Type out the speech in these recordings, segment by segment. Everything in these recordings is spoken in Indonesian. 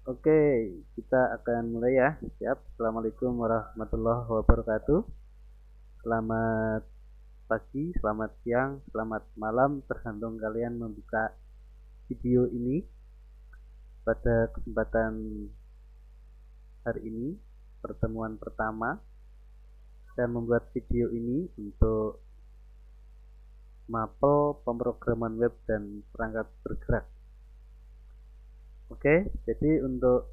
Oke, kita akan mulai ya. Siap. Assalamualaikum warahmatullahi wabarakatuh. Selamat pagi, selamat siang, selamat malam, tergantung kalian membuka video ini. Pada kesempatan hari ini, pertemuan pertama, saya membuat video ini untuk mapel pemrograman web dan perangkat bergerak. Oke, jadi untuk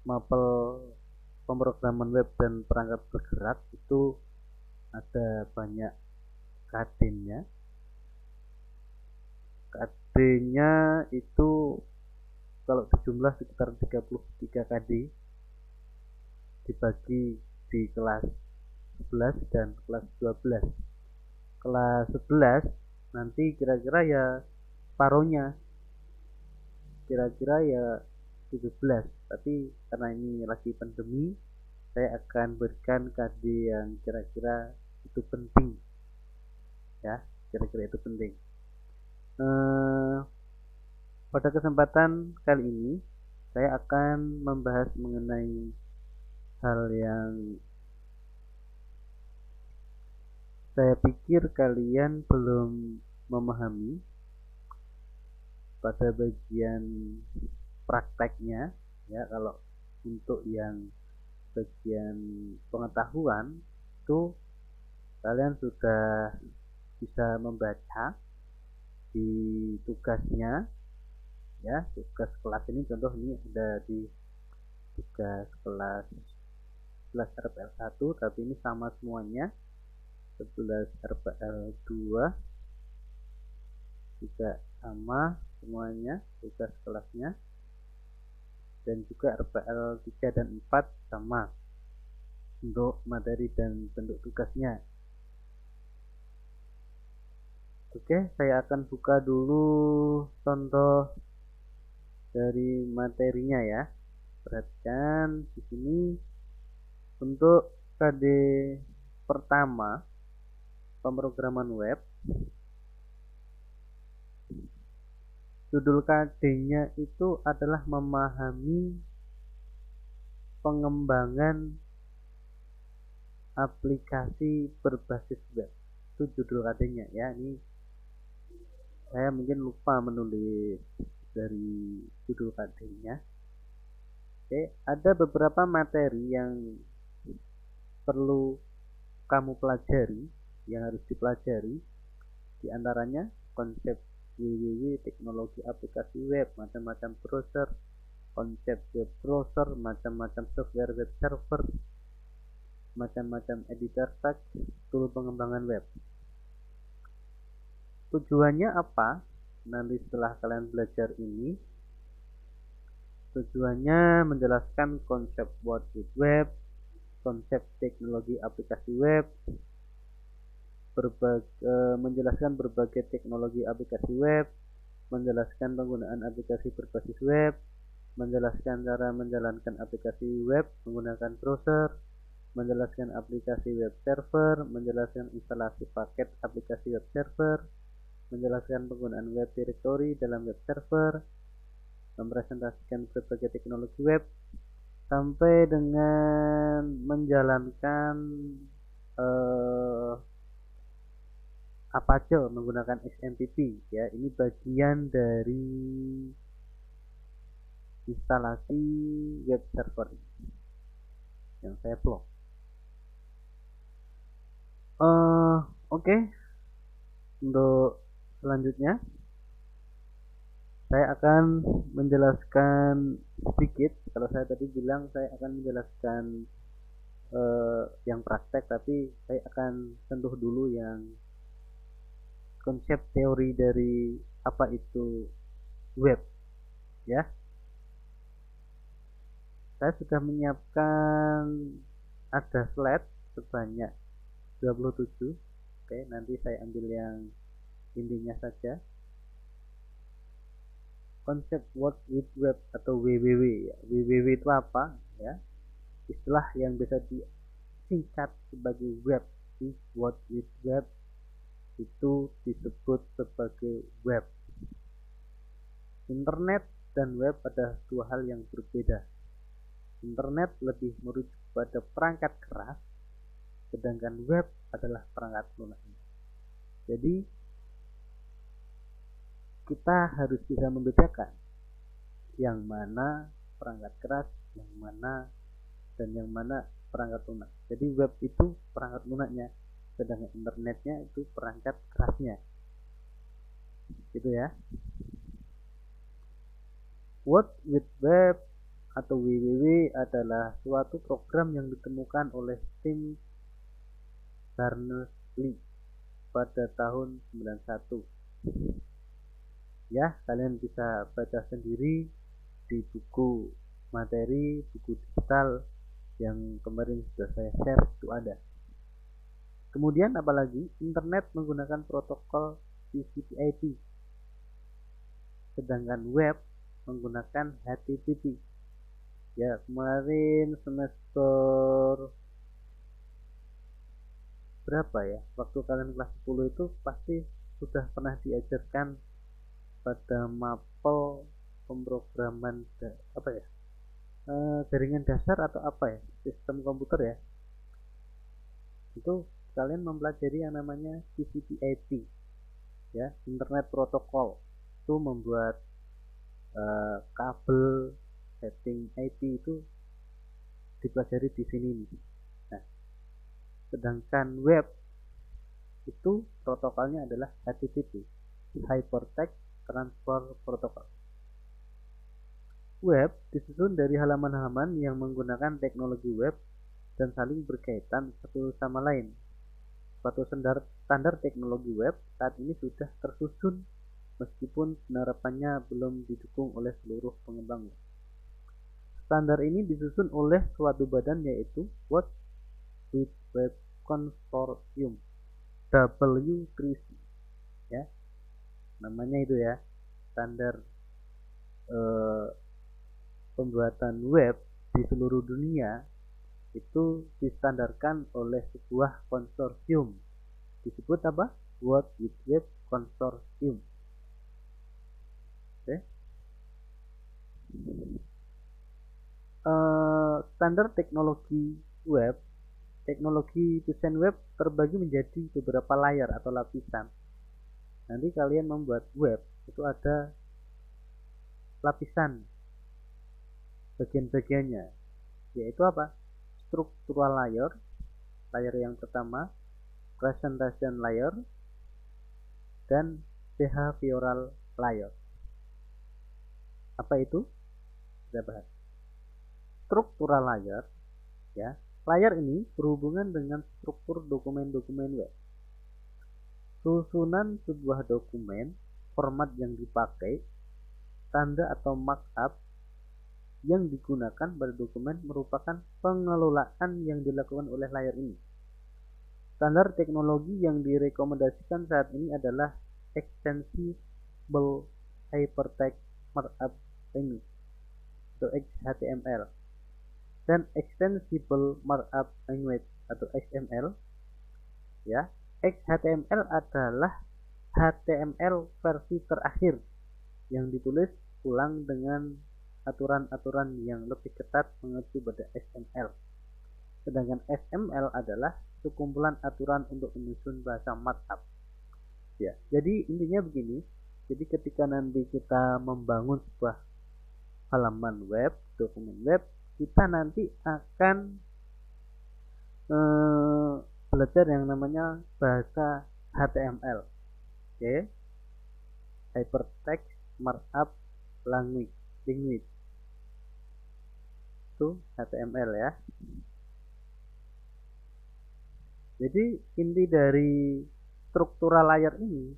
mapel pemrograman web dan perangkat bergerak itu ada banyak KD-nya. KD-nya itu kalau dijumlah sekitar 33 KD dibagi di kelas 11 dan kelas 12. Kelas 11 nanti kira-kira ya paruhnya, kira-kira ya 17, tapi karena ini lagi pandemi saya akan berikan KD yang kira-kira itu penting ya, kira-kira itu penting. Pada kesempatan kali ini saya akan membahas mengenai hal yang saya pikir kalian belum memahami pada bagian prakteknya ya. Kalau untuk yang bagian pengetahuan itu kalian sudah bisa membaca di tugasnya ya. Tugas kelas ini contoh ini ada di tugas kelas 11 RPL 1, tapi ini sama semuanya. 11 RPL 2 juga sama semuanya tugas kelasnya, dan juga RPL 3 dan 4 sama untuk materi dan bentuk tugasnya. Oke, saya akan buka dulu contoh dari materinya ya. Perhatikan di sini untuk KD pertama pemrograman web. Judul KD-nya itu adalah memahami pengembangan aplikasi berbasis web. Itu judul KD-nya ya. Ini saya mungkin lupa menulis dari judul KD-nya. Oke, ada beberapa materi yang perlu kamu pelajari, yang harus dipelajari. Di antaranya konsep www, teknologi aplikasi web, macam-macam browser, konsep web browser, macam-macam software web server, macam-macam editor teks, tool pengembangan web. Tujuannya apa? Nanti setelah kalian belajar ini, tujuannya menjelaskan konsep World Wide Web, konsep teknologi aplikasi web, menjelaskan berbagai teknologi aplikasi web, menjelaskan penggunaan aplikasi berbasis web, menjelaskan cara menjalankan aplikasi web menggunakan browser, menjelaskan aplikasi web server, menjelaskan instalasi paket aplikasi web server, menjelaskan penggunaan web directory dalam web server, mempresentasikan berbagai teknologi web, sampai dengan menjalankan Apache menggunakan XMPP ya. Ini bagian dari instalasi web server yang saya blog. Oke. Untuk selanjutnya saya akan menjelaskan sedikit. Kalau saya tadi bilang saya akan menjelaskan yang praktek, tapi saya akan sentuh dulu yang konsep teori dari apa itu web ya. Saya sudah menyiapkan ada slide sebanyak 27. Oke, nanti saya ambil yang intinya saja. Konsep World Wide Web atau WWW ya. WWW itu apa ya? Istilah yang bisa disingkat sebagai web. Di World Wide Web itu disebut sebagai web. Internet dan web adalah dua hal yang berbeda. Internet lebih merujuk pada perangkat keras, sedangkan web adalah perangkat lunak. Jadi kita harus bisa membedakan yang mana perangkat keras, yang mana dan yang mana perangkat lunak. Jadi web itu perangkat lunaknya, sedangkan internetnya itu perangkat kerasnya. Gitu ya. World Wide Web atau WWW adalah suatu program yang ditemukan oleh tim Berners-Lee pada tahun 91. Ya, kalian bisa baca sendiri di buku materi, buku digital yang kemarin sudah saya share, itu ada. Kemudian apalagi, internet menggunakan protokol TCP/IP, sedangkan web menggunakan HTTP. Ya, kemarin semester berapa ya, waktu kalian kelas 10 itu pasti sudah pernah diajarkan pada mapel pemrograman jaringan dasar atau apa ya, sistem komputer ya, itu kalian mempelajari yang namanya TCP/IP ya, internet protokol. Itu membuat kabel setting IP itu dipelajari di sini. Nah, sedangkan web itu protokolnya adalah HTTP, Hypertext Transfer Protocol. Web disusun dari halaman-halaman yang menggunakan teknologi web dan saling berkaitan satu sama lain. Suatu standar teknologi web saat ini sudah tersusun meskipun penerapannya belum didukung oleh seluruh pengembang web. Standar ini disusun oleh suatu badan, yaitu World Wide Web Consortium W3C ya, namanya itu ya, standar pembuatan web di seluruh dunia itu distandarkan oleh sebuah konsorsium, disebut apa? World Wide Web Consortium. Oke. Standar teknologi web, teknologi desain web terbagi menjadi beberapa layer atau lapisan. Nanti kalian membuat web itu ada lapisan bagian-bagiannya, yaitu apa? Structural layer, layer yang pertama, presentation layer, dan behavioral layer. Apa itu? Kita bahas. Structural layer ya, layer ini berhubungan dengan struktur dokumen-dokumen web. Susunan sebuah dokumen, format yang dipakai, tanda atau markup yang digunakan pada dokumen merupakan pengelolaan yang dilakukan oleh layer ini. Standar teknologi yang direkomendasikan saat ini adalah Extensible Hypertext Markup Language atau XHTML dan Extensible Markup Language atau XML ya. XHTML adalah HTML versi terakhir yang ditulis ulang dengan aturan-aturan yang lebih ketat mengacu pada XML. Sedangkan XML adalah sekumpulan aturan untuk menyusun bahasa markup. Ya, jadi intinya begini. Jadi ketika nanti kita membangun sebuah halaman web, dokumen web, kita nanti akan belajar yang namanya bahasa HTML. Oke. Hypertext Markup Language. Itu HTML ya. Jadi inti dari struktural layer ini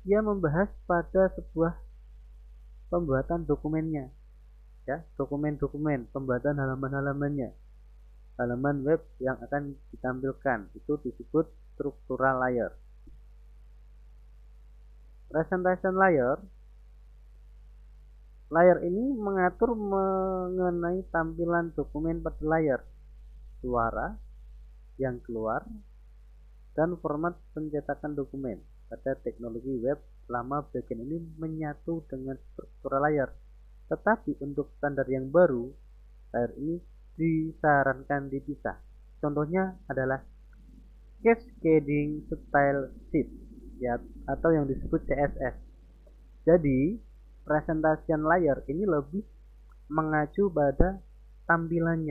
dia membahas pada sebuah pembuatan dokumennya ya, dokumen-dokumen, pembuatan halaman-halamannya, halaman web yang akan ditampilkan, itu disebut struktural layer. Presentation layer, layer ini mengatur mengenai tampilan dokumen pada layar, suara yang keluar, dan format pencetakan dokumen pada teknologi web lama bagian ini menyatu dengan struktural layer. Tetapi untuk standar yang baru, layer ini disarankan dipisah. Contohnya adalah Cascading Style Sheet, ya, atau yang disebut CSS. Jadi presentation layer ini lebih mengacu pada tampilan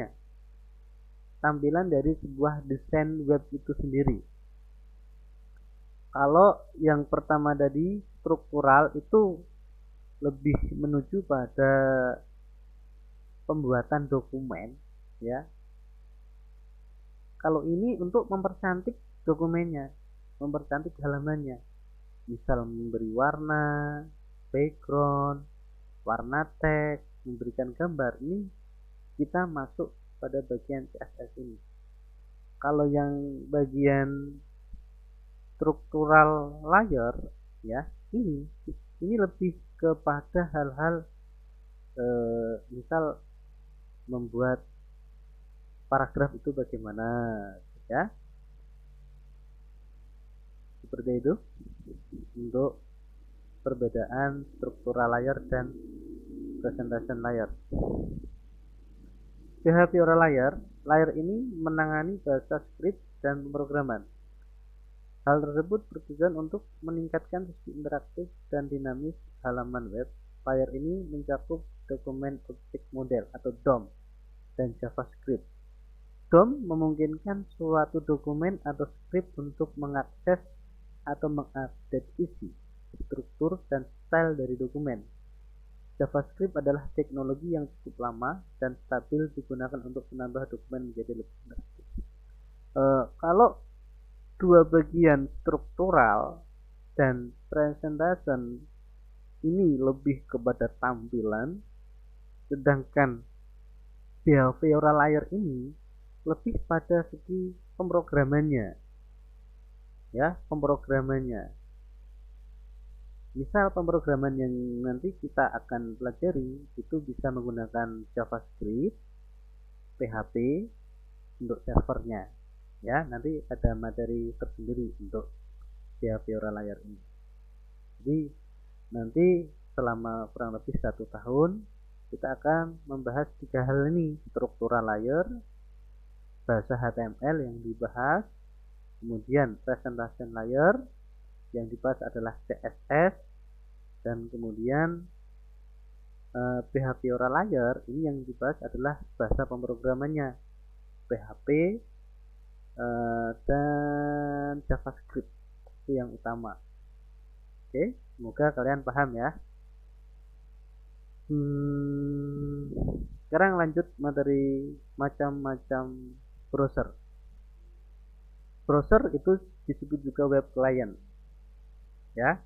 dari sebuah desain web itu sendiri. Kalau yang pertama tadi struktural itu lebih menuju pada pembuatan dokumen, ya. Kalau ini untuk mempercantik dokumennya, mempercantik halamannya, misal memberi warna, background, warna teks, memberikan gambar. Ini kita masuk pada bagian CSS ini. Kalau yang bagian struktural layer, ya, ini lebih kepada hal-hal misal membuat paragraf itu bagaimana, ya, seperti itu untuk perbedaan struktural layer dan presentation layer. Behavioral layer ini menangani bahasa script dan pemrograman. Hal tersebut bertujuan untuk meningkatkan sisi interaktif dan dinamis halaman web. Layer ini mencakup dokumen objek model atau DOM dan JavaScript. DOM memungkinkan suatu dokumen atau script untuk mengakses atau mengupdate isi, struktur, dan style dari dokumen. JavaScript adalah teknologi yang cukup lama dan stabil digunakan untuk menambah dokumen menjadi lebih interaktif. Kalau dua bagian struktural dan presentation ini lebih kepada tampilan, sedangkan behavioral layer ini lebih pada segi pemrogramannya, ya, pemrogramannya. Misal pemrograman yang nanti kita akan pelajari itu bisa menggunakan JavaScript, PHP untuk servernya, ya. Nanti ada materi tersendiri untuk behavioral layer ini. Jadi nanti selama kurang lebih 1 tahun kita akan membahas 3 hal ini: struktural layer, bahasa HTML yang dibahas, kemudian presentation layer yang dibahas adalah CSS, dan kemudian behavioral layer ini yang dibahas adalah bahasa pemrogramannya, PHP dan JavaScript, itu yang utama. Oke, semoga kalian paham ya. Sekarang lanjut materi macam-macam browser. Browser itu disebut juga web client, ya.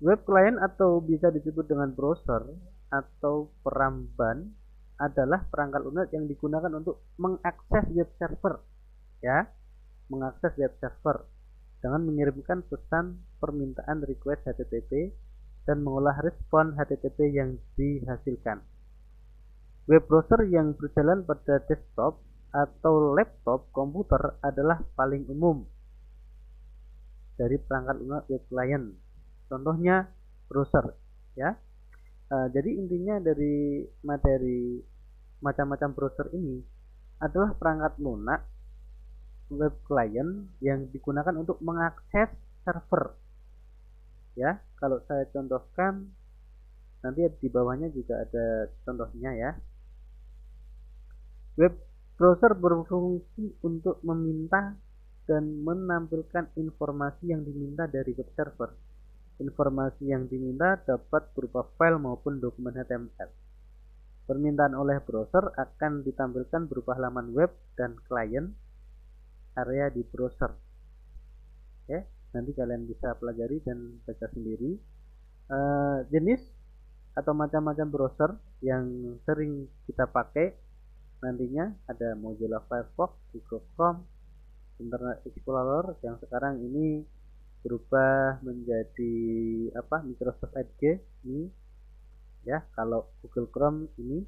Web client atau bisa disebut dengan browser atau peramban adalah perangkat lunak yang digunakan untuk mengakses web server, ya, mengakses web server dengan mengirimkan pesan permintaan request HTTP dan mengolah respon HTTP yang dihasilkan. Web browser yang berjalan pada desktop atau laptop komputer adalah paling umum dari perangkat lunak web client. Contohnya browser, ya. Jadi intinya dari materi macam-macam browser ini adalah perangkat lunak web client yang digunakan untuk mengakses server, ya. Kalau saya contohkan nanti di bawahnya juga ada contohnya, ya. Web browser berfungsi untuk meminta dan menampilkan informasi yang diminta dari web server. Informasi yang diminta dapat berupa file maupun dokumen HTML. Permintaan oleh browser akan ditampilkan berupa halaman web dan klien area di browser. Oke, nanti kalian bisa pelajari dan baca sendiri. Jenis atau macam-macam browser yang sering kita pakai nantinya ada Mozilla Firefox, Google Chrome, Internet Explorer yang sekarang ini berubah menjadi Microsoft Edge ini, ya. Kalau Google Chrome ini,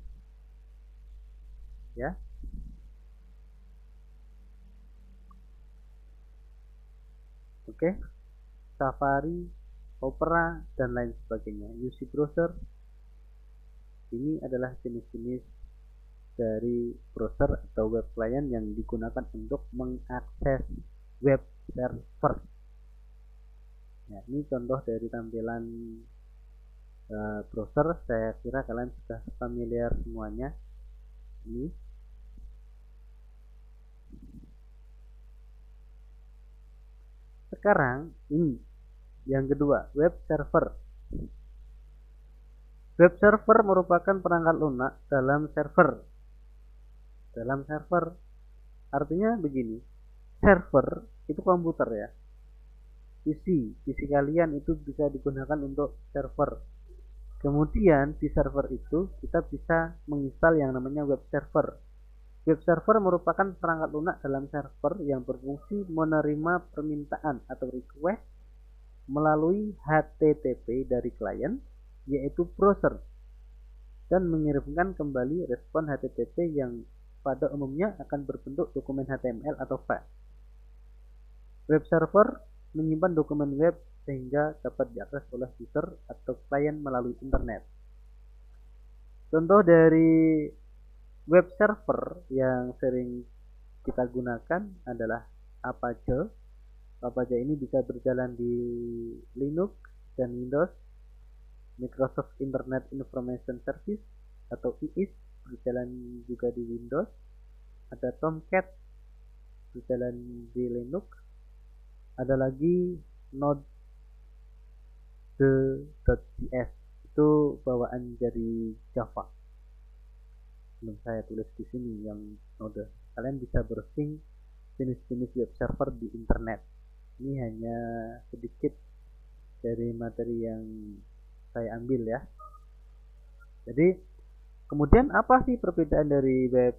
ya. Oke, Safari, Opera, dan lain sebagainya. UC browser ini adalah jenis-jenis dari browser atau web client yang digunakan untuk mengakses web server. Nah, ini contoh dari tampilan browser. Saya kira kalian sudah familiar semuanya. Ini sekarang ini yang kedua, web server. Web server merupakan perangkat lunak dalam server. Dalam server artinya begini, server itu komputer ya. PC kalian itu bisa digunakan untuk server. Kemudian di server itu kita bisa menginstal yang namanya web server. Web server merupakan perangkat lunak dalam server yang berfungsi menerima permintaan atau request melalui HTTP dari klien, yaitu browser, dan mengirimkan kembali respon HTTP yang pada umumnya akan berbentuk dokumen HTML atau file. Web server menyimpan dokumen web sehingga dapat diakses oleh user atau klien melalui internet. Contoh dari web server yang sering kita gunakan adalah Apache. Apache ini bisa berjalan di Linux dan Windows. Microsoft Internet Information Service atau IIS berjalan juga di Windows. Ada Tomcat berjalan di Linux. Ada lagi Node.js, itu bawaan dari Java. Belum saya tulis di sini yang Node. Kalian bisa browsing jenis-jenis web server di internet. Ini hanya sedikit dari materi yang saya ambil ya. Jadi kemudian apa sih perbedaan dari web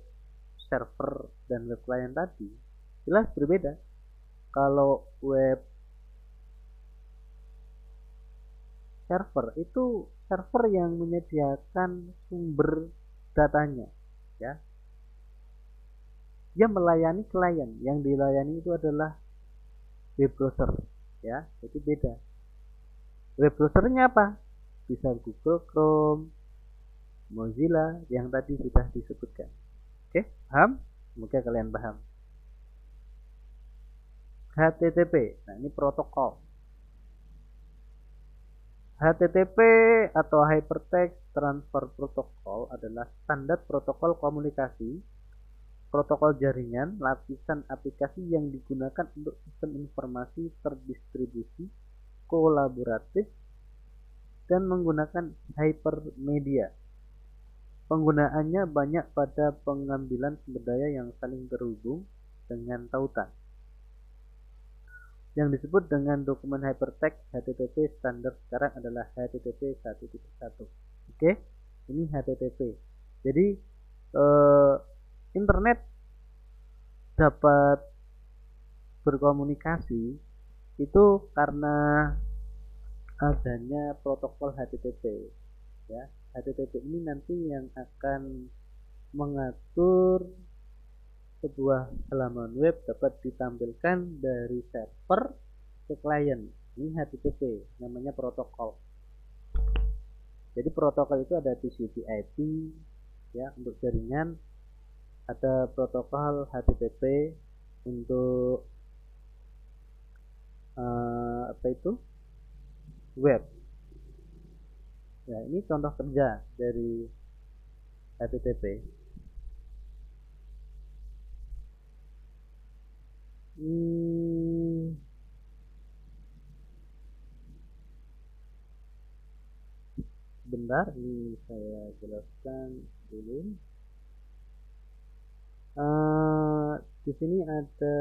server dan web client tadi? Jelas berbeda. Kalau web server itu server yang menyediakan sumber datanya ya. Dia melayani klien, yang dilayani itu adalah web browser ya. Jadi beda. Web browsernya apa? Bisa Google Chrome, Mozilla yang tadi sudah disebutkan. Oke, paham? Semoga kalian paham. HTTP, nah ini protokol. HTTP atau Hypertext Transfer Protocol adalah standar protokol komunikasi, protokol jaringan, lapisan aplikasi yang digunakan untuk sistem informasi terdistribusi, kolaboratif, dan menggunakan hypermedia. Penggunaannya banyak pada pengambilan sumber daya yang saling terhubung dengan tautan, yang disebut dengan dokumen hypertext. HTTP standar sekarang adalah HTTP 1.1. Oke, ini HTTP. Jadi internet dapat berkomunikasi itu karena adanya protokol HTTP ya. HTTP ini nanti yang akan mengatur sebuah halaman web dapat ditampilkan dari server ke klien. Ini HTTP, namanya protokol. Jadi protokol itu ada TCP/IP ya untuk jaringan, ada protokol HTTP untuk apa itu web. Ya, ini contoh kerja dari HTTP. Bentar, ini saya jelaskan dulu. Di sini ada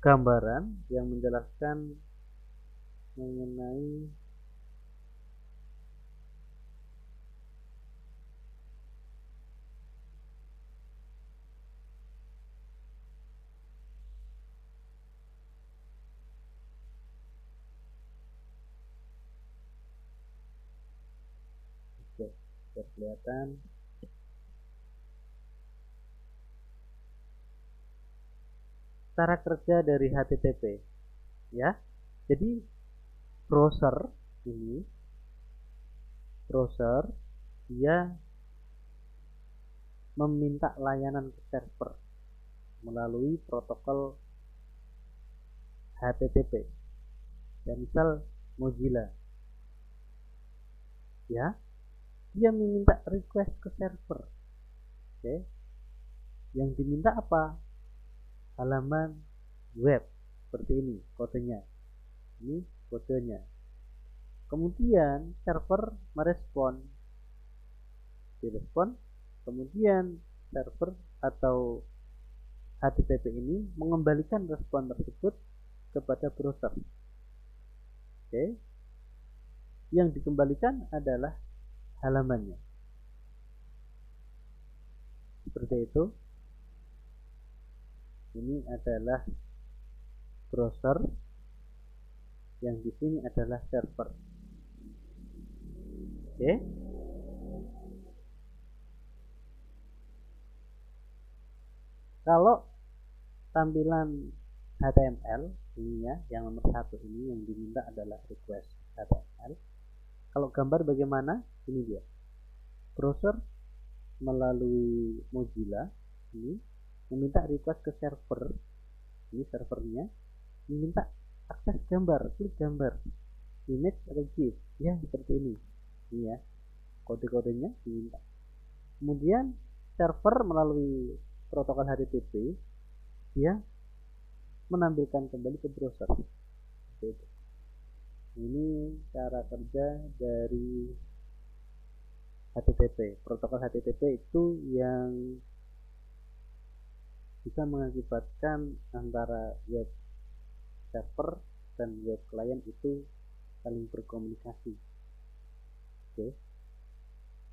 gambaran yang menjelaskan mengenai biar kelihatan. cara kerja dari HTTP ya. Jadi browser dia meminta layanan ke server melalui protokol HTTP. Ya, misal Mozilla ya, dia meminta request ke server. Oke. Yang diminta apa? Halaman web seperti ini kodenya. Ini kodenya. Kemudian server merespon, direspon. Kemudian server atau HTTP ini mengembalikan respon tersebut kepada browser. Oke. Yang dikembalikan adalah halamannya. Seperti itu. Ini adalah browser, yang di sini adalah server. Oke. Kalau tampilan HTML ini ya, yang nomor 1 ini yang diminta adalah request HTML. Kalau gambar bagaimana? Ini dia. Browser melalui Mozilla ini meminta request ke server. Ini servernya meminta akses gambar, klik gambar, image atau GIF ya, seperti ini. Ini ya, kode-kodenya diminta. Kemudian server melalui protokol HTTP dia menampilkan kembali ke browser. Ini cara kerja dari HTTP. Protokol HTTP itu yang bisa mengakibatkan antara web server dan web client itu saling berkomunikasi. Oke.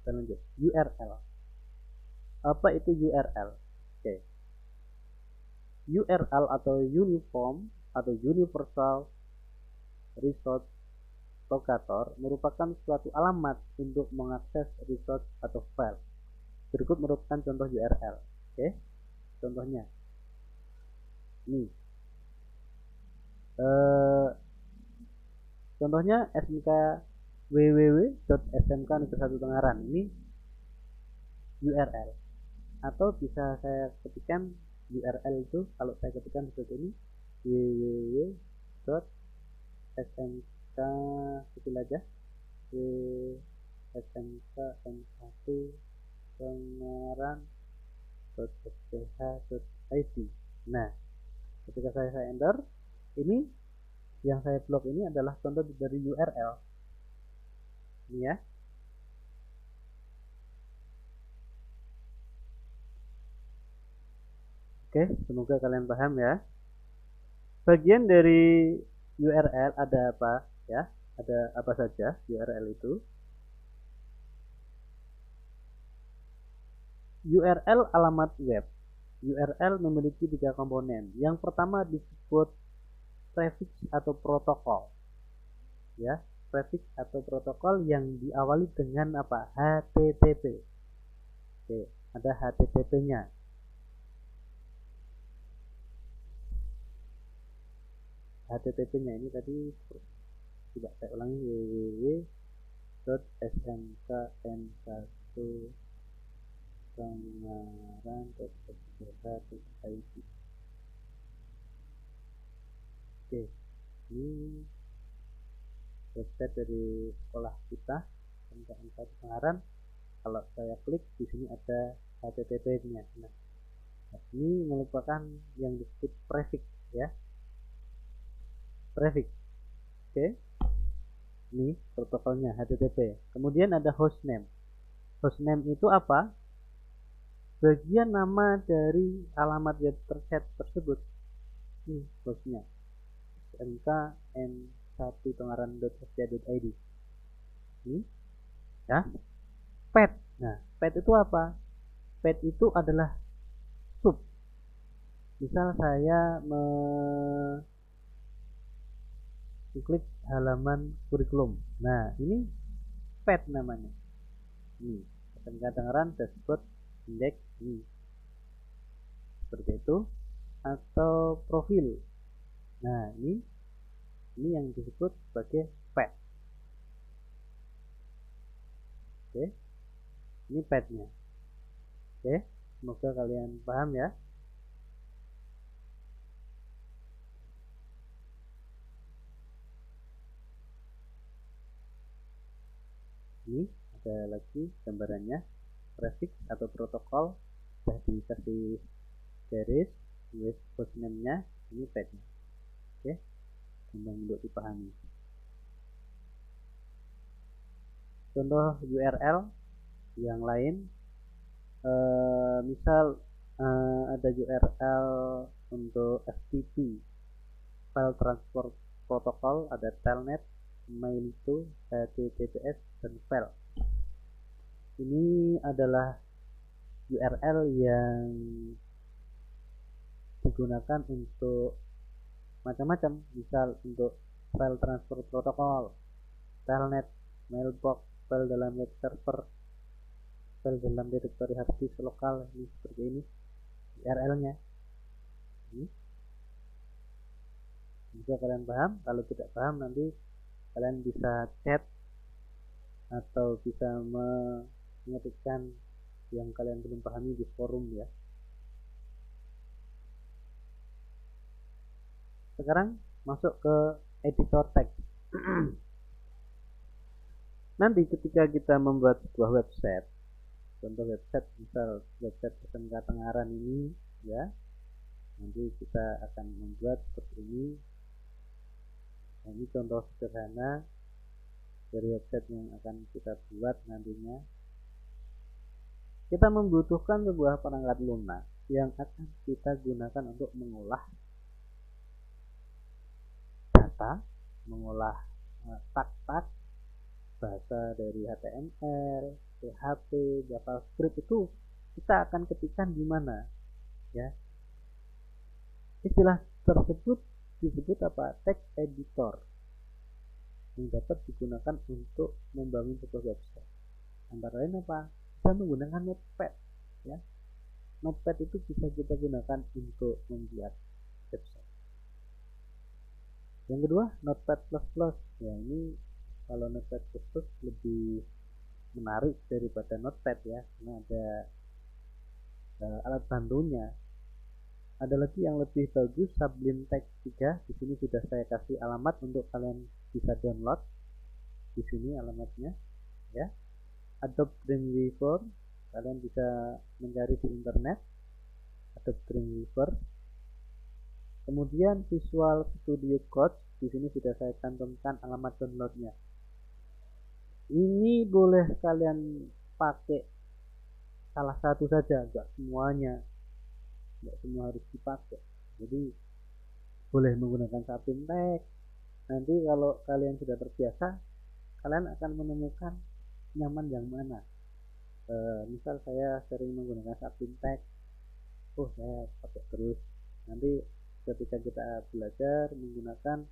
Kita lanjut. URL. Apa itu URL? Oke. URL atau Uniform atau Universal Resource Locator merupakan suatu alamat untuk mengakses resource atau file. Berikut merupakan contoh URL. Oke. Contohnya. Nih. Contohnya SMK www.smk.1 Ini URL. Atau bisa saya ketikkan URL itu, kalau saya ketikkan seperti ini www.smk kecil aja smk.n1 Tangerang.sph.id. Nah, ketika saya enter, ini yang saya blok ini adalah contoh dari URL. Ini ya. Oke, semoga kalian paham ya. Bagian dari URL ada apa ya? Ada apa saja URL itu? URL alamat web. URL memiliki 3 komponen. Yang pertama disebut prefix atau protokol. Ya, prefix atau protokol yang diawali dengan apa? HTTP. Oke, ada HTTP-nya. HTTP-nya ini tadi coba saya ulangi www.smkn1 Tangerang.sph.id. Oke, ini website dari sekolah kita SMKN1 Tangerang. Kalau saya klik di sini ada HTTP-nya. Nah, ini merupakan yang disebut prefix ya. Prefix. Oke. Ini protokolnya HTTP. Kemudian ada hostname. Hostname itu apa? Bagian nama dari alamat web tersebut. Ini hostnya. smkn1tangerang.fc.id. Ini ya. Path. Nah, path itu apa? Path itu adalah sub. Misal saya klik halaman kurikulum. Nah, ini path namanya. Ini SMK Tangerang dashboard index ini. Seperti itu. atau profil. Nah, ini yang disebut sebagai pad. Oke, ini padnya. Oke, semoga kalian paham ya. Ini ada lagi gambarannya, prefix atau protokol sudah dikasih garis with hostname-nya, ini padnya. Oke, gampang untuk dipahami. Contoh URL yang lain, misal ada URL untuk FTP, file transfer protocol, ada telnet, mail itu, HTTPS, dan file. Ini adalah URL yang digunakan untuk macam-macam, misal untuk file transfer protokol, telnet, mailbox, file dalam web server, file dalam directory hard disk lokal, ini seperti ini URL-nya. Jika kalian paham, kalau tidak paham nanti kalian bisa chat atau bisa mengetikkan yang kalian belum pahami di forum ya. Sekarang masuk ke editor teks. Nanti ketika kita membuat sebuah website, contoh website misal website SMK Tengaran ini ya, nanti kita akan membuat seperti ini. Nah, ini contoh sederhana dari website yang akan kita buat nantinya. Kita membutuhkan sebuah perangkat lunak yang akan kita gunakan untuk mengolah data, mengolah tag-tag bahasa dari HTML, PHP, JavaScript, itu kita akan ketikkan di mana ya. Istilah tersebut disebut apa? Text editor, yang dapat digunakan untuk membangun sebuah website. Antara lain apa? Bisa menggunakan Notepad ya. Notepad itu bisa kita gunakan untuk membuat website. Yang kedua, Notepad++. Ya, ini kalau Notepad++ lebih menarik daripada Notepad ya, karena ada alat bantunya. Ada lagi yang lebih bagus, Sublime Text 3. Di sini sudah saya kasih alamat untuk kalian bisa download. Di sini alamatnya ya. Adobe Dreamweaver, kalian bisa mencari di internet Adobe Dreamweaver. Kemudian Visual Studio Code, di sini sudah saya cantumkan alamat downloadnya. Ini boleh kalian pakai salah satu saja, enggak semuanya, enggak semua harus dipakai. Jadi boleh menggunakan Sublime Text. Nanti kalau kalian sudah terbiasa, kalian akan menemukan nyaman yang mana. Misal saya sering menggunakan Sublime Text, saya pakai terus. Nanti ketika kita belajar menggunakan,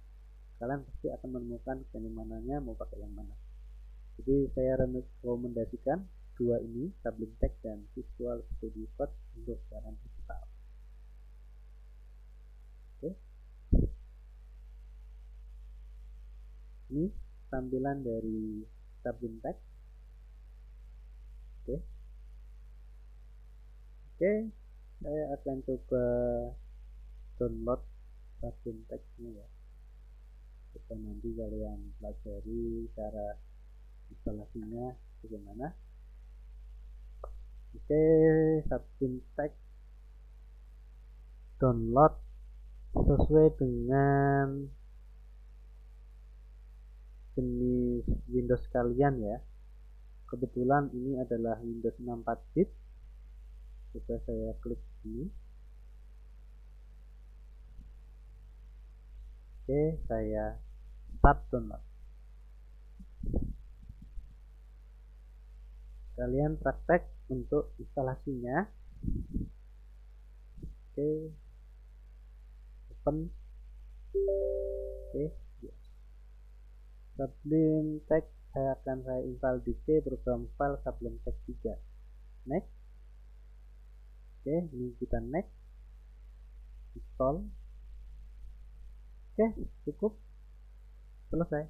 kalian pasti akan menemukan kenyamanannya mau pakai yang mana. Jadi saya rekomendasikan dua ini, Sublime Text dan Visual Studio Code, untuk siaran digital. Oke. Ini tampilan dari Sublime Text. Oke, saya akan coba download Sublime Text-nya ya. Kita nanti kalian pelajari cara instalasinya bagaimana. Oke, Sublime Text download sesuai dengan jenis Windows kalian ya. Kebetulan ini adalah Windows 64 bit. Coba saya klik ini. Oke, saya start download. Kalian praktek untuk instalasinya. Oke, open. Oke, yes. Sublime Text saya install di C, program file Sublime Text 3. Next. Oke, ini kita next. install. Oke, cukup, selesai.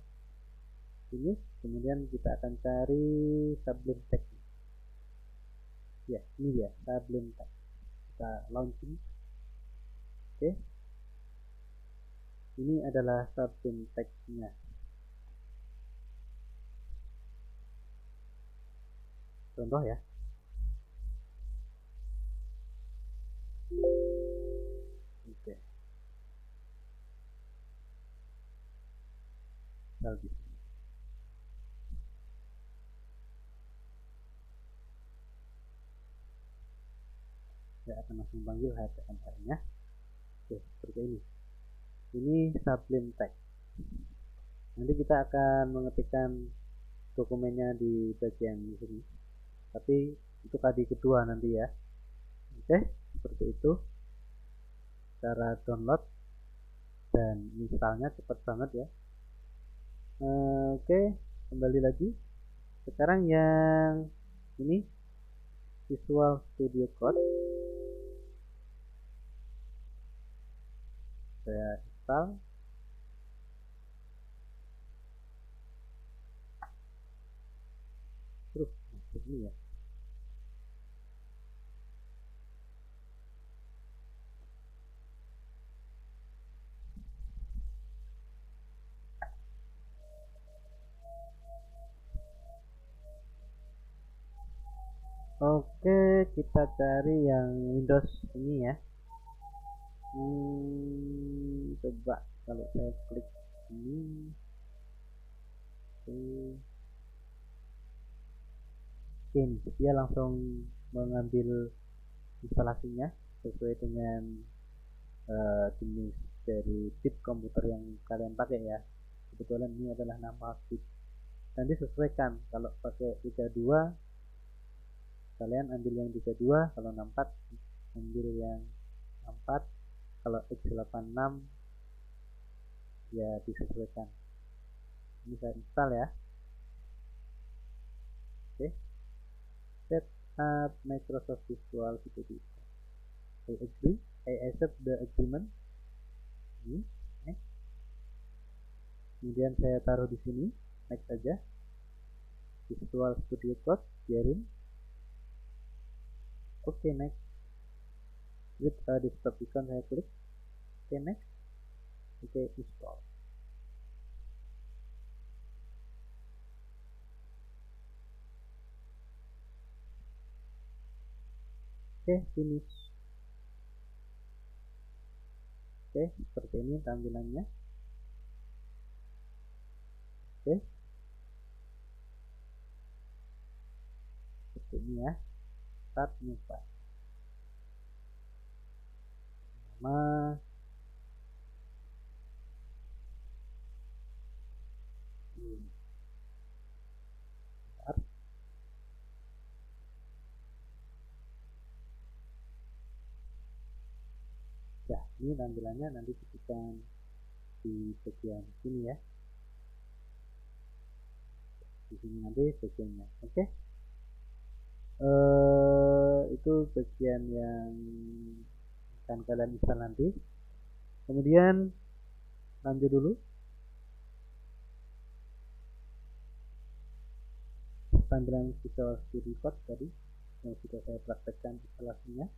Ini kemudian kita akan cari Sublime Text. Ya, ini dia Sublime Text. Kita launching. Oke, ini adalah Sublime Text-nya. Contoh ya. Oke. Lagi. Saya akan langsung panggil HTML-nya. Oke, seperti ini. Ini Sublime Text. Nanti kita akan mengetikkan dokumennya di bagian sini. Tapi itu tadi kedua nanti ya. Oke, seperti itu. Cara download dan installnya cepat banget ya. Oke, kembali lagi. Sekarang yang ini Visual Studio Code. Saya install. Terus ini ya. Oke, kita cari yang Windows ini ya. Coba kalau saya klik ini. Oke, nih, dia langsung mengambil instalasinya sesuai dengan jenis dari chip komputer yang kalian pakai ya. Kebetulan ini adalah nama chip. Nanti sesuaikan, kalau pakai 32 kalian ambil yang 32, kalau 64 ambil yang 64, kalau x86 ya disesuaikan. Ini saya install ya. Oke, set up Microsoft Visual Studio. I agree, I accept the agreement. Ini next. Kemudian saya taruh di sini, next saja. Visual Studio Code, biarin. Oke, next. With desktop icon saya klik. Oke, next. Oke, install. Oke, finish. Oke, seperti ini tampilannya. Oke, seperti ini ya. Start new file. Nama ya, ini tampilannya nanti diberikan di bagian sini ya. Di sini nanti bagiannya. Oke. Itu bagian yang akan kalian install nanti. Kemudian lanjut dulu. Tampilan Visual Studio Code tadi yang sudah saya praktekkan instalasinya.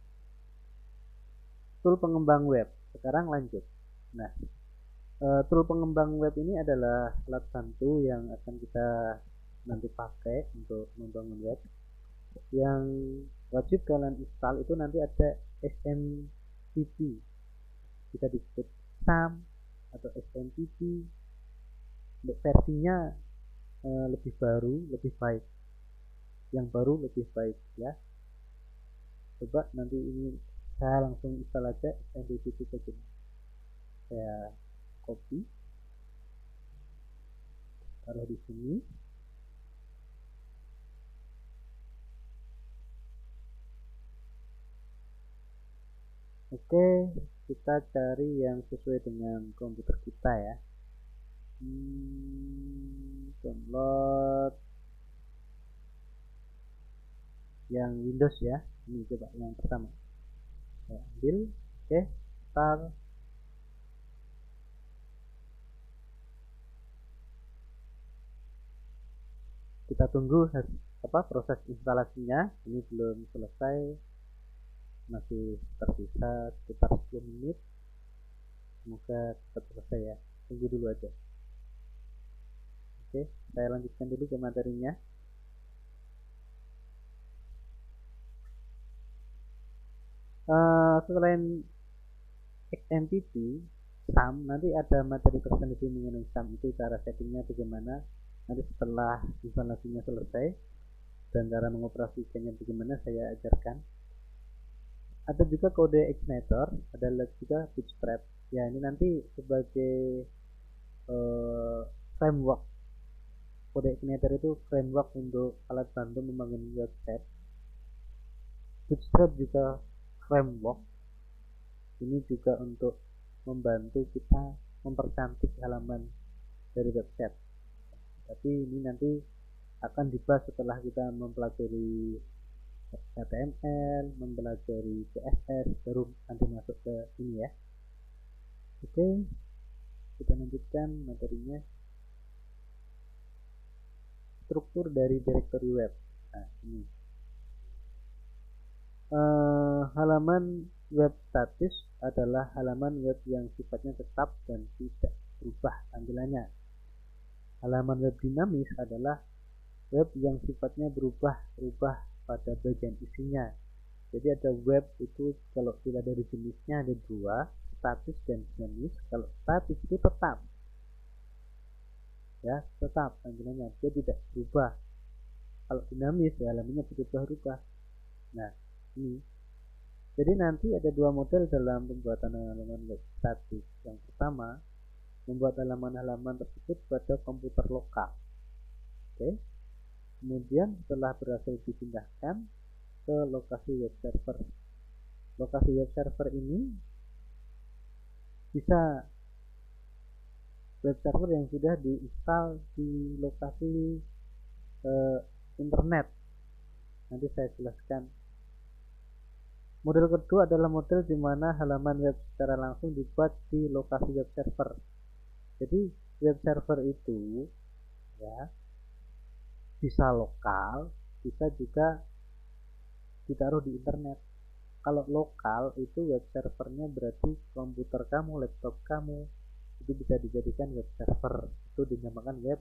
Tool pengembang web. Sekarang lanjut. Nah, tool pengembang web ini adalah alat bantu yang akan kita nanti pakai untuk membangun web. Yang wajib kalian install itu nanti ada SMTP, bisa disebut SAM atau SMTP. Untuk versinya lebih baru, lebih baik. Yang baru lebih baik ya. Coba nanti ini saya langsung install aja SMTP saja. Saya copy, taruh di sini. Oke, kita cari yang sesuai dengan komputer kita ya. Download yang Windows ya. Ini coba yang pertama saya ambil. Oke, daftar. Kita tunggu proses instalasinya. Ini belum selesai, masih tersisa sekitar 10 menit. Semoga cepat selesai ya, tunggu dulu aja. Oke, saya lanjutkan dulu ke materinya. Selain XMPP, SAM, nanti ada materi tersendiri mengenai SAM, itu cara settingnya bagaimana. Nanti setelah instalasinya selesai dan cara mengoperasikannya bagaimana saya ajarkan. Ada juga kode Igniter, ada juga Bootstrap. Ya, ini nanti sebagai framework. Kode Igniter itu framework untuk alat bantu membangun website. Bootstrap juga framework. Ini juga untuk membantu kita mempercantik halaman dari website. Tapi ini nanti akan dibahas setelah kita mempelajari HTML, mempelajari CSS, baru nanti masuk ke ini ya. Oke, kita lanjutkan materinya. Struktur dari directory web. Nah, ini halaman web statis adalah halaman web yang sifatnya tetap dan tidak berubah tampilannya. Halaman web dinamis adalah web yang sifatnya berubah-ubah pada bagian isinya. Jadi ada web itu kalau tidak dari jenisnya ada dua, statis dan dinamis. Kalau statis itu tetap, ya tetap tampilannya, dia tidak berubah. Kalau dinamis ya halamannya berubah-ubah. Nah ini, jadi nanti ada dua model dalam pembuatan halaman web statis. Yang pertama, membuat halaman-halaman tersebut pada komputer lokal. Oke. Kemudian setelah berhasil dipindahkan ke lokasi web server. Lokasi web server ini bisa web server yang sudah diinstal di lokasi internet. Nanti saya jelaskan. Model kedua adalah model di mana halaman web secara langsung dibuat di lokasi web server. Jadi web server itu ya bisa lokal, bisa juga ditaruh di internet. Kalau lokal itu web servernya berarti komputer kamu, laptop kamu, itu bisa dijadikan web server, itu dinamakan web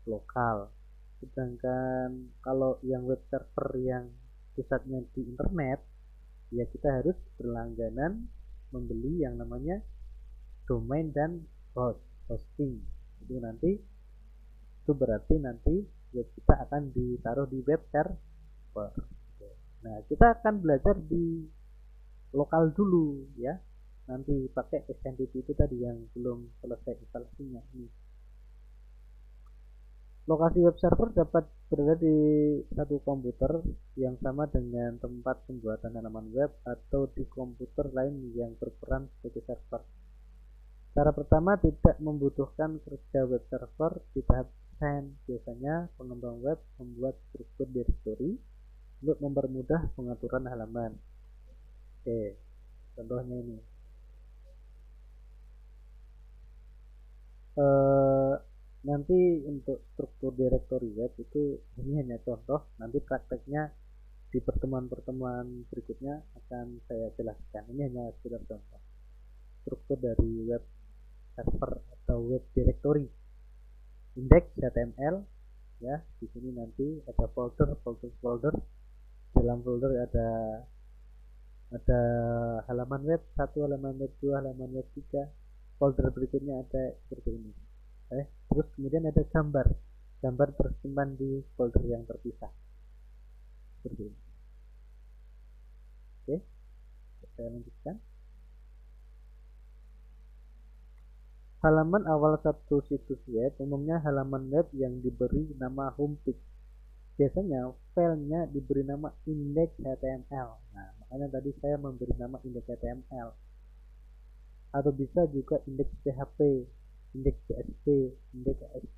lokal. Sedangkan kalau yang web server yang pusatnya di internet, ya kita harus berlangganan membeli yang namanya domain dan hosting. Itu berarti nanti web kita akan ditaruh di web server. Nah, kita akan belajar di lokal dulu ya. Nanti pakai XMPP itu tadi yang belum selesai instalasinya ini. Lokasi web server dapat berada di satu komputer yang sama dengan tempat pembuatan halaman web atau di komputer lain yang berperan sebagai server. Cara pertama tidak membutuhkan kerja web server di tahap desain. Biasanya pengembang web membuat struktur directory untuk mempermudah pengaturan halaman. Oke, contohnya ini. Nanti untuk struktur directory web itu ini hanya contoh, nanti prakteknya di pertemuan-pertemuan berikutnya akan saya jelaskan. Ini hanya sekedar contoh struktur dari web server atau web directory. Index HTML ya, di sini nanti ada folder. Dalam folder ada halaman web 1, halaman web 2, halaman web 3. Folder berikutnya ada seperti ini. Terus kemudian ada gambar tersimpan di folder yang terpisah seperti ini. Oke, saya lanjutkan. Halaman awal satu situs web umumnya halaman web yang diberi nama homepage. Biasanya filenya diberi nama index.html. Nah, makanya tadi saya memberi nama index.html. Atau bisa juga indeks PHP, indeks PHP, indeks ASP.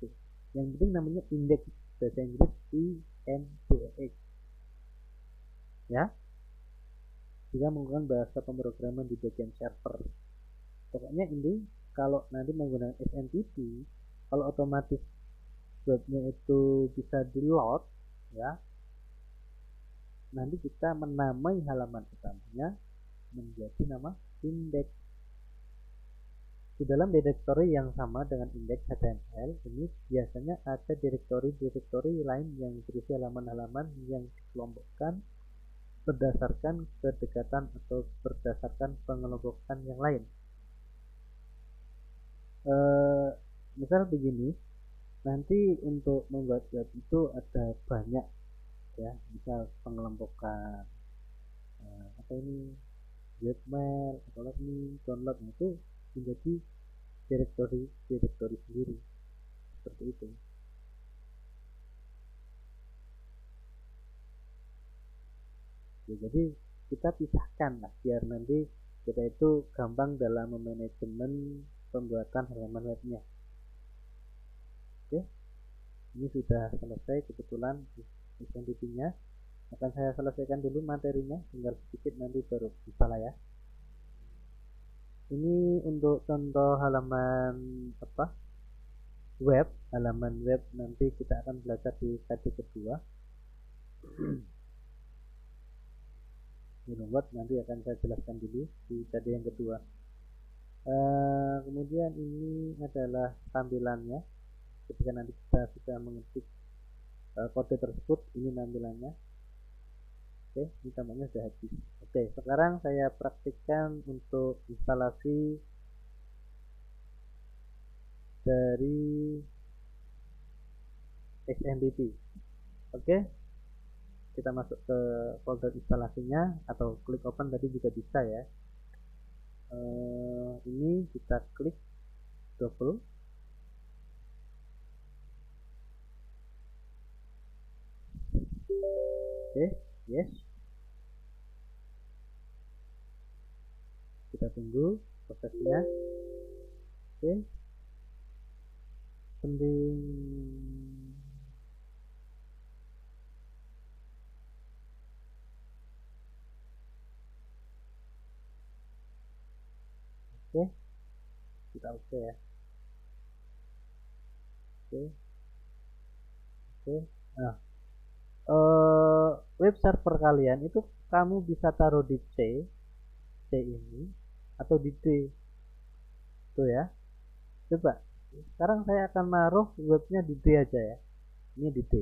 Yang penting namanya indeks, bahasa Inggris INDEX. Ya. Jika menggunakan bahasa pemrograman di bagian server. Pokoknya ini kalau nanti menggunakan SMTP, kalau otomatis webnya itu bisa di load ya, nanti kita menamai halaman utamanya menjadi nama index. Di dalam direktori yang sama dengan index HTML ini biasanya ada direktori-direktori lain yang berisi halaman-halaman yang dikelompokkan berdasarkan kedekatan atau berdasarkan pengelompokan yang lain. Misal begini, nanti untuk membuat web itu ada banyak ya, misal pengelompokan apa ini webmail atau learning download itu menjadi direktori sendiri seperti itu. Ya, jadi kita pisahkan lah biar nanti kita itu gampang dalam memanajemen pembuatan halaman webnya. Oke, ini sudah selesai kebetulan SMTP-nya. Akan saya selesaikan dulu materinya, tinggal sedikit nanti baru bisa lah ya. Ini untuk contoh halaman apa? Halaman web nanti kita akan belajar di KD kedua. Buat nanti akan saya jelaskan dulu di KD yang kedua. Kemudian ini adalah tampilannya. Ketika nanti kita sudah mengetik kode tersebut, ini tampilannya. Oke, ini tampaknya sudah habis. Oke, sekarang saya praktikkan untuk instalasi dari XMPP. Oke, kita masuk ke folder instalasinya atau klik open tadi juga bisa ya. Ini kita klik double. Oke, yes. Kita tunggu prosesnya. Oke, penting. Oke, kita oke ya. Oke. Nah, web server kalian itu kamu bisa taruh di C ini atau di D. Tuh ya. Coba. Sekarang saya akan naruh webnya di D aja ya. Ini di D.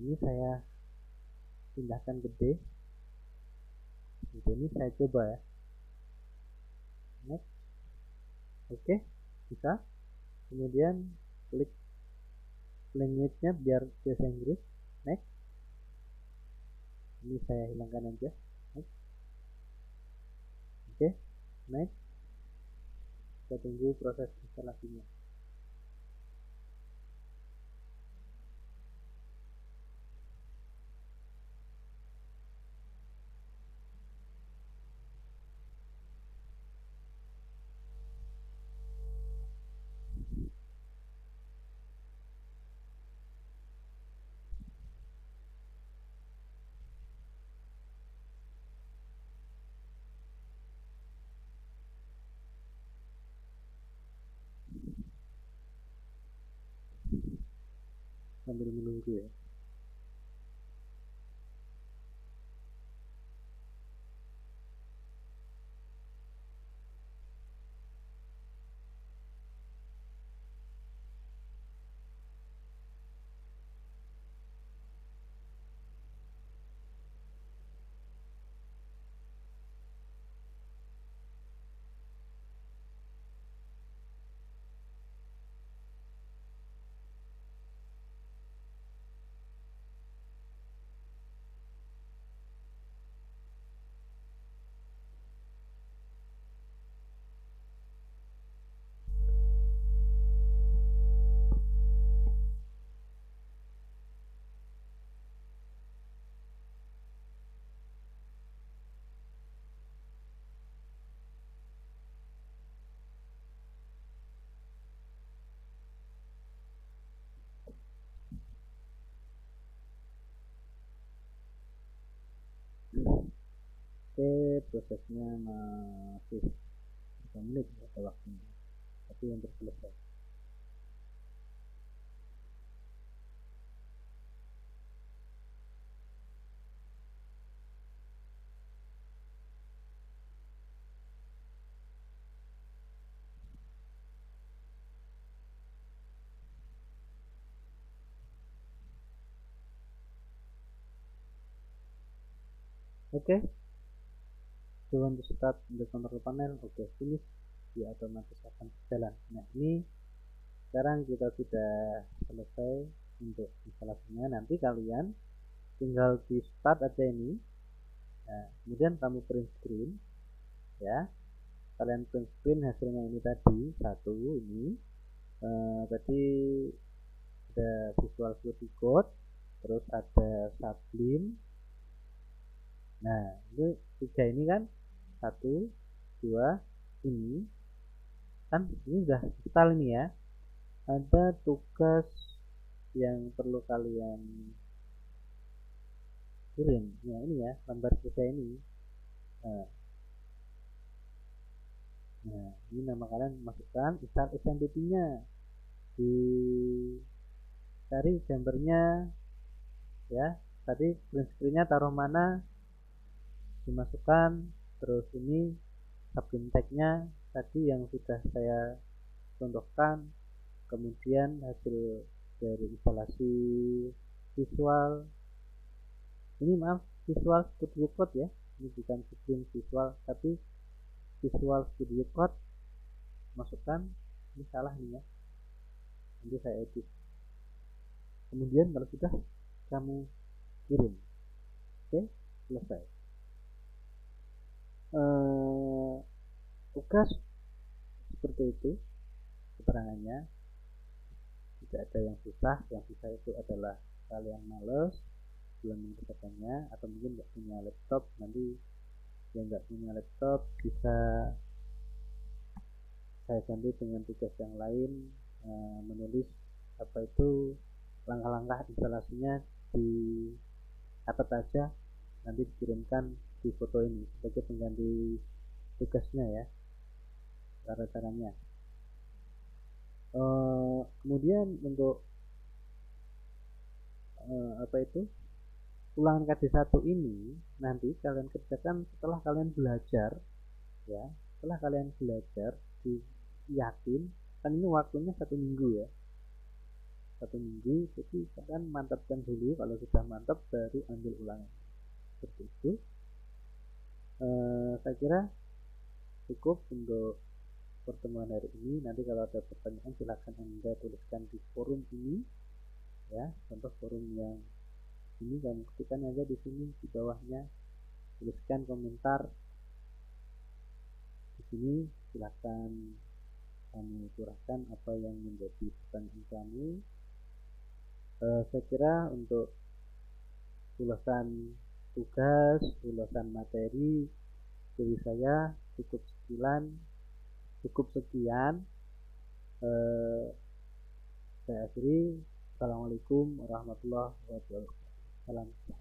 Ini saya pindahkan ke D. Ini saya coba ya. Next. Oke, bisa. Kemudian klik language-nya biar bahasa Inggris. Next. Ini saya hilangkan aja. Next. Oke, next. Kita tunggu proses instalasinya. Sambil menunggu ya. prosesnya masih 3 menit ada waktunya, tapi hampir selesai. Oke, you want to start the control panel. Oke, finish, dia otomatis akan berjalan. Nah, ini sekarang kita sudah selesai untuk instalasinya. Nanti kalian tinggal di start aja ini. Nah, kemudian kamu print screen, ya. Kalian print screen hasilnya ini tadi satu ini. Tadi ada Visual Studio Code, terus ada Sublime. Nah, itu 3 ini kan, 1, 2, ini kan ini udah install ini ya. Ada tugas yang perlu kalian kirim, ya ini ya, lembar kerja ini. Nah, ini nama kalian masukkan, install XMPP-nya, cari gambarnya, ya. Tadi print screen-nya taruh mana, dimasukkan. Terus ini Sublime tag-nya tadi yang sudah saya contohkan. Kemudian hasil dari instalasi visual ini, maaf, Visual Studio Code ya, ini bukan Sublime Visual tapi Visual Studio Code. Masukkan, ini salah nih ya, nanti saya edit. Kemudian kalau sudah, kamu kirim. Oke, selesai. Tugas seperti itu keterangannya, tidak ada yang susah. Yang susah itu adalah kalian males belum mengerjakannya, atau mungkin nggak punya laptop. Nanti yang nggak punya laptop bisa saya ganti dengan tugas yang lain, menulis apa itu langkah-langkah instalasinya di catat aja, nanti dikirimkan di foto ini sebagai pengganti tugasnya ya, cara-caranya. Kemudian untuk apa itu ulangan KD1 ini nanti kalian kerjakan setelah kalian belajar ya. Setelah kalian belajar, yakin kan ini waktunya 1 minggu ya, 1 minggu. Jadi kalian mantapkan dulu, kalau sudah mantap baru ambil ulangan. Seperti itu. Saya kira cukup untuk pertemuan hari ini. Nanti kalau ada pertanyaan silahkan Anda tuliskan di forum ini ya, contoh forum yang ini kamu ketikkan aja di sini di bawahnya, tuliskan komentar di sini, silahkan kamu curahkan apa yang menjadi pertanyaan kamu. Saya kira untuk ulasan tugas, ulasan materi dari saya cukup sekian. Saya akhiri. Assalamualaikum warahmatullahi wabarakatuh. Salam.